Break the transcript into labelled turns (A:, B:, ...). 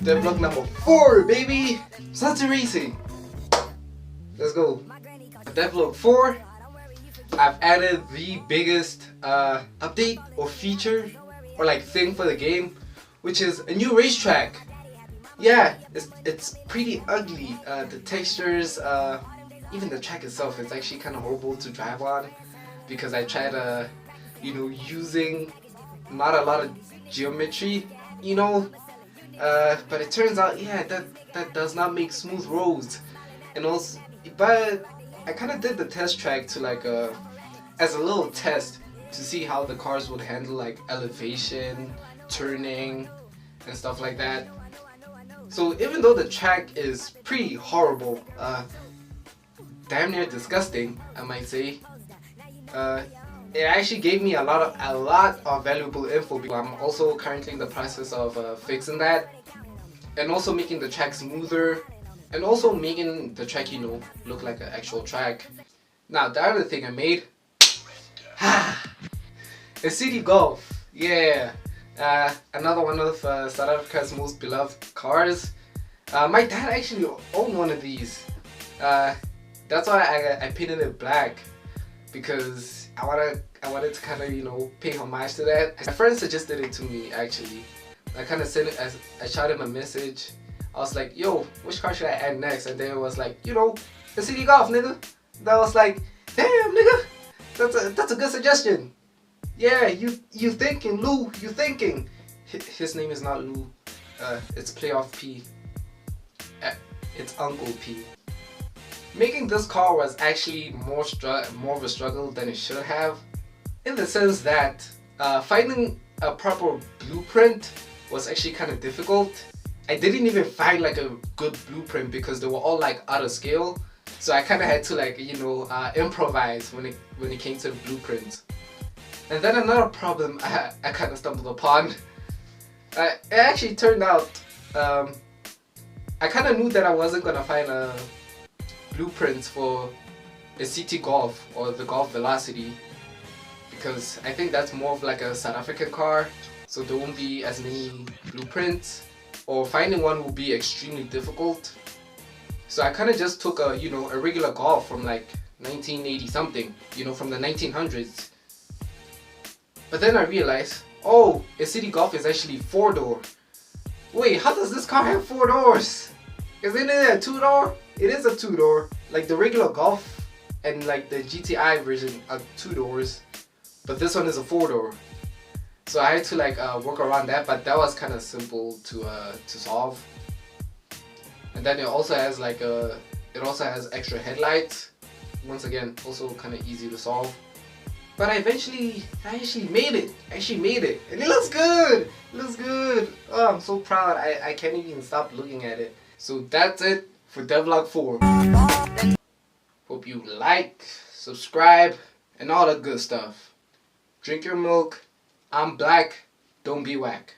A: DevLog number 4, baby! Mzansi Racing! Let's go. DevLog 4, I've added the biggest update or feature or like thing for the game, which is a new racetrack. Yeah, it's pretty ugly. The textures, even the track itself is actually kind of horrible to drive on because I tried using not a lot of geometry, but it turns out, yeah, that does not make smooth roads. And also, but I kind of did the test track to like as a little test to see how the cars would handle like elevation, turning, and stuff like that. So even though the track is pretty horrible, damn near disgusting, I might say, it actually gave me a lot of valuable info. I'm also currently in the process of fixing that, and also making the track smoother, and also making the track, look like an actual track. Now the other thing I made, a Citi Golf. Yeah, another one of South Africa's most beloved cars. My dad actually owned one of these. That's why I painted it black, because I wanted to kind of pay homage to that. My friend suggested it to me actually. I kind of sent it as I shot him a message. I was like, yo, which car should I add next? And then it was like, the Citi Golf, nigga. That was like, damn, nigga, that's a good suggestion. Yeah, you thinking, Lou? You thinking? His name is not Lou. It's Playoff P. It's Uncle P. Making this car was actually more of a struggle than it should have, in the sense that finding a proper blueprint was actually kind of difficult. I didn't even find like a good blueprint because they were all like out of scale. So I kind of had to like improvise when it came to the blueprint. And then another problem I kind of stumbled upon. It actually turned out I kind of knew that I wasn't gonna find a blueprint for a Citi Golf or the Golf Velocity, because I think that's more of like a South African car, so there won't be as many blueprints, or finding one will be extremely difficult. So I kind of just took a regular Golf from like 1980 something, from the 1900s. But then I realized, oh, a Citi Golf is actually 4-door. Wait, how does this car have 4 doors? Isn't it a 2-door? It is a 2-door. Like the regular Golf and like the GTI version are 2 doors, but this one is a 4-door. So I had to like work around that, but that was kind of simple to solve. And then it also has like extra headlights. Once again, also kind of easy to solve. But I actually made it. And it looks good. It looks good. Oh, I'm so proud. I can't even stop looking at it. So that's it for DevLog 4. Hope you like, subscribe, and all that good stuff. Drink your milk. I'm black. Don't be whack.